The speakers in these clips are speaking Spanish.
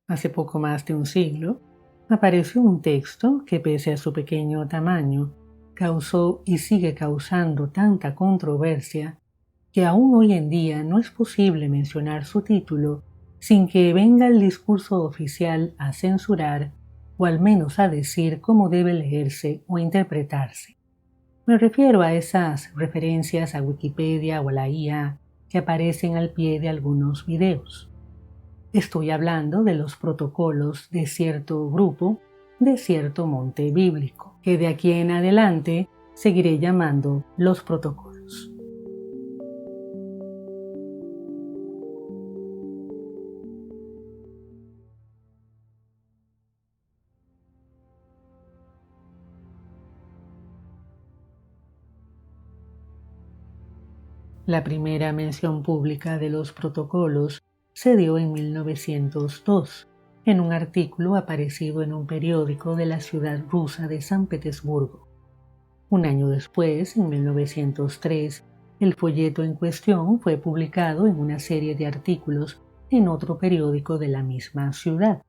Hace poco más de un siglo, apareció un texto que, pese a su pequeño tamaño, causó y sigue causando tanta controversia que aún hoy en día no es posible mencionar su título sin que venga el discurso oficial a censurar o al menos a decir cómo debe leerse o interpretarse. Me refiero a esas referencias a Wikipedia o a la IA que aparecen al pie de algunos videos. Estoy hablando de los protocolos de cierto grupo, de cierto monte bíblico, que de aquí en adelante seguiré llamando los protocolos. La primera mención pública de los protocolos se dio en 1902, en un artículo aparecido en un periódico de la ciudad rusa de San Petersburgo. Un año después, en 1903, el folleto en cuestión fue publicado en una serie de artículos en otro periódico de la misma ciudad.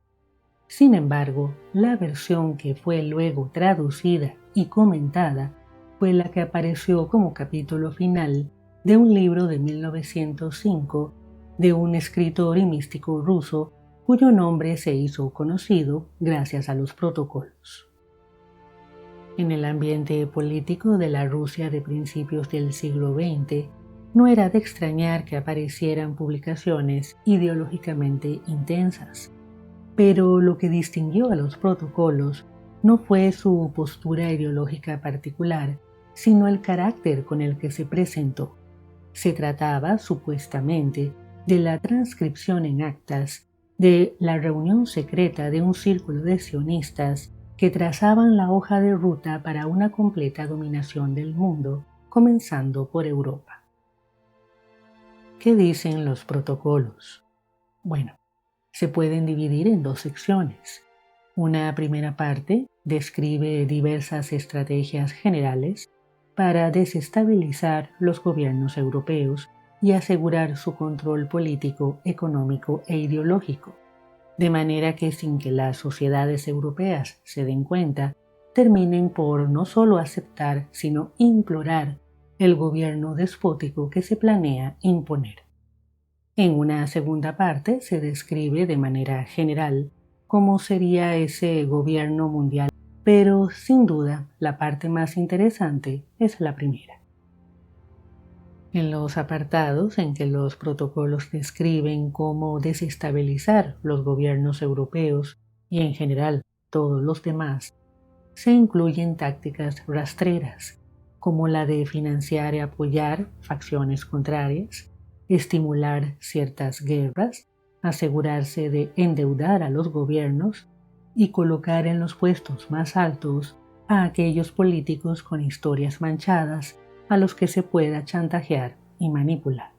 Sin embargo, la versión que fue luego traducida y comentada fue la que apareció como capítulo final de un libro de 1905 de un escritor y místico ruso cuyo nombre se hizo conocido gracias a los protocolos. En el ambiente político de la Rusia de principios del siglo XX, no era de extrañar que aparecieran publicaciones ideológicamente intensas. Pero lo que distinguió a los protocolos no fue su postura ideológica particular, sino el carácter con el que se presentó. Se trataba, supuestamente, de la transcripción en actas de la reunión secreta de un círculo de sionistas que trazaban la hoja de ruta para una completa dominación del mundo, comenzando por Europa. ¿Qué dicen los protocolos? Bueno, se pueden dividir en dos secciones. Una primera parte describe diversas estrategias generales para desestabilizar los gobiernos europeos y asegurar su control político, económico e ideológico, de manera que sin que las sociedades europeas se den cuenta, terminen por no solo aceptar, sino implorar el gobierno despótico que se planea imponer. En una segunda parte se describe de manera general cómo sería ese gobierno mundial, pero sin duda la parte más interesante es la primera. En los apartados en que los protocolos describen cómo desestabilizar los gobiernos europeos y en general todos los demás, se incluyen tácticas rastreras, como la de financiar y apoyar facciones contrarias, estimular ciertas guerras, asegurarse de endeudar a los gobiernos y colocar en los puestos más altos a aquellos políticos con historias manchadas a los que se pueda chantajear y manipular.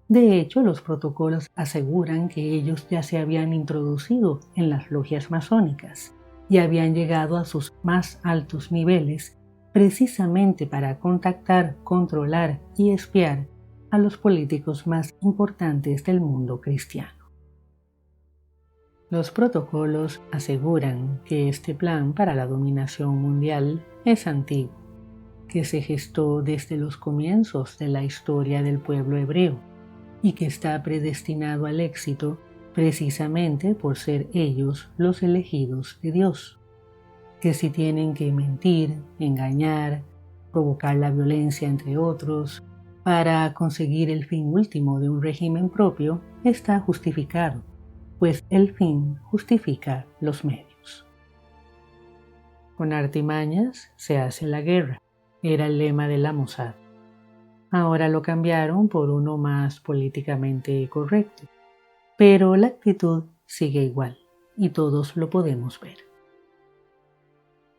De hecho, los protocolos aseguran que ellos ya se habían introducido en las logias masónicas y habían llegado a sus más altos niveles precisamente para contactar, controlar y espiar a los políticos más importantes del mundo cristiano. Los protocolos aseguran que este plan para la dominación mundial es antiguo, que se gestó desde los comienzos de la historia del pueblo hebreo y que está predestinado al éxito precisamente por ser ellos los elegidos de Dios, que si tienen que mentir, engañar, provocar la violencia entre otros, para conseguir el fin último de un régimen propio, está justificado, pues el fin justifica los medios. Con artimañas se hace la guerra, era el lema de la Mossad. Ahora lo cambiaron por uno más políticamente correcto, pero la actitud sigue igual y todos lo podemos ver.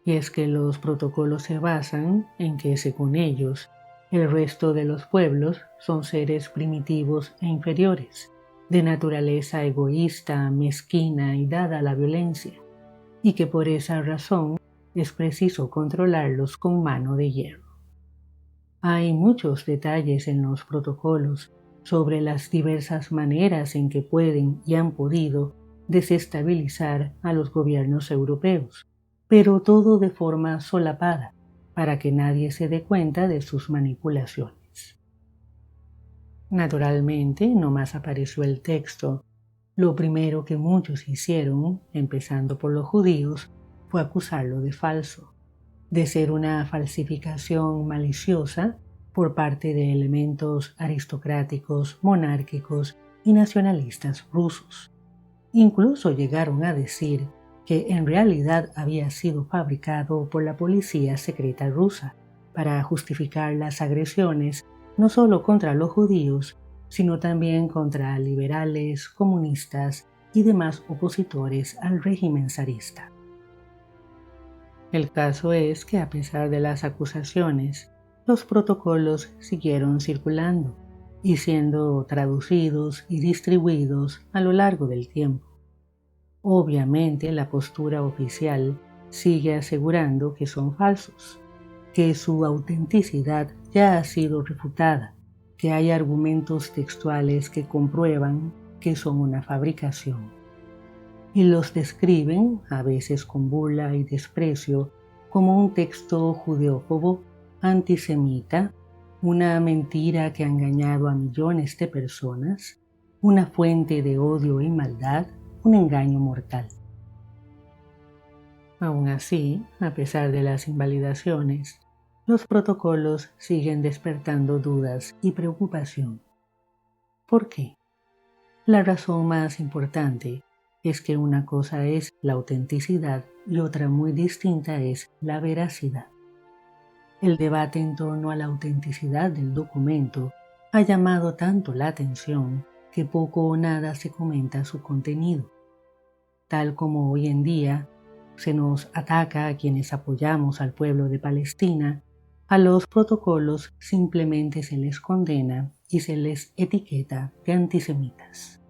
Y es que los protocolos se basan en que, según ellos, el resto de los pueblos son seres primitivos e inferiores, de naturaleza egoísta, mezquina y dada a la violencia, y que por esa razón es preciso controlarlos con mano de hierro. Hay muchos detalles en los protocolos sobre las diversas maneras en que pueden y han podido desestabilizar a los gobiernos europeos, pero todo de forma solapada, para que nadie se dé cuenta de sus manipulaciones. Naturalmente, nomás apareció el texto. Lo primero que muchos hicieron, empezando por los judíos, fue acusarlo de falso, de ser una falsificación maliciosa por parte de elementos aristocráticos, monárquicos y nacionalistas rusos. Incluso llegaron a decir que en realidad había sido fabricado por la policía secreta rusa para justificar las agresiones no solo contra los judíos, sino también contra liberales, comunistas y demás opositores al régimen zarista. El caso es que a pesar de las acusaciones, los protocolos siguieron circulando y siendo traducidos y distribuidos a lo largo del tiempo. Obviamente, la postura oficial sigue asegurando que son falsos, que su autenticidad ya ha sido refutada, que hay argumentos textuales que comprueban que son una fabricación. Y los describen, a veces con burla y desprecio, como un texto judeófobo, antisemita, una mentira que ha engañado a millones de personas, una fuente de odio y maldad, un engaño mortal. Aún así, a pesar de las invalidaciones, los protocolos siguen despertando dudas y preocupación. ¿Por qué? La razón más importante es que una cosa es la autenticidad y otra muy distinta es la veracidad. El debate en torno a la autenticidad del documento ha llamado tanto la atención que poco o nada se comenta su contenido. Tal como hoy en día se nos ataca a quienes apoyamos al pueblo de Palestina, a los protocolos simplemente se les condena y se les etiqueta de antisemitas.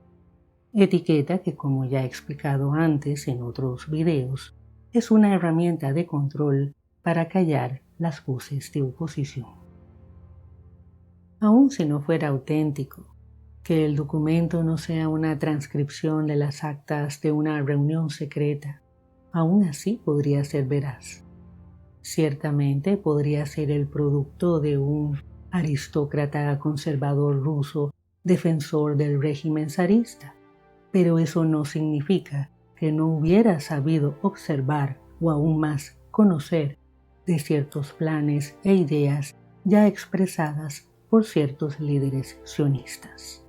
Etiqueta que, como ya he explicado antes en otros videos, es una herramienta de control para callar las voces de oposición. Aun si no fuera auténtico, que el documento no sea una transcripción de las actas de una reunión secreta, aún así podría ser veraz. Ciertamente podría ser el producto de un aristócrata conservador ruso defensor del régimen zarista, pero eso no significa que no hubiera sabido observar o aún más conocer de ciertos planes e ideas ya expresadas por ciertos líderes sionistas.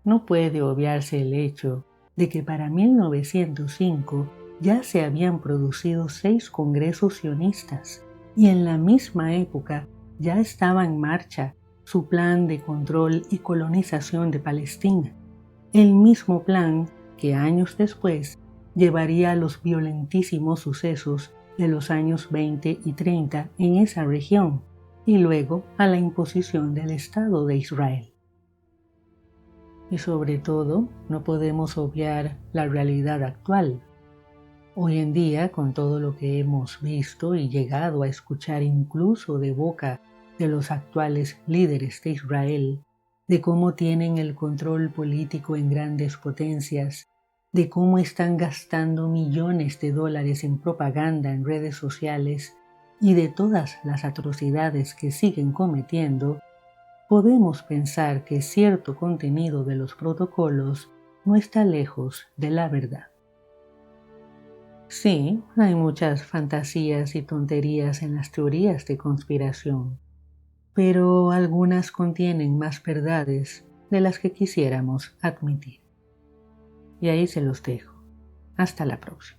No puede obviarse el hecho de que para 1905 ya se habían producido 6 congresos sionistas y en la misma época ya estaba en marcha su plan de control y colonización de Palestina, el mismo plan que años después llevaría a los violentísimos sucesos de los años 20 y 30 en esa región y luego a la imposición del Estado de Israel. Y sobre todo, no podemos obviar la realidad actual. Hoy en día, con todo lo que hemos visto y llegado a escuchar incluso de boca de los actuales líderes de Israel, de cómo tienen el control político en grandes potencias, de cómo están gastando millones de dólares en propaganda en redes sociales y de todas las atrocidades que siguen cometiendo, podemos pensar que cierto contenido de los protocolos no está lejos de la verdad. Sí, hay muchas fantasías y tonterías en las teorías de conspiración, pero algunas contienen más verdades de las que quisiéramos admitir. Y ahí se los dejo. Hasta la próxima.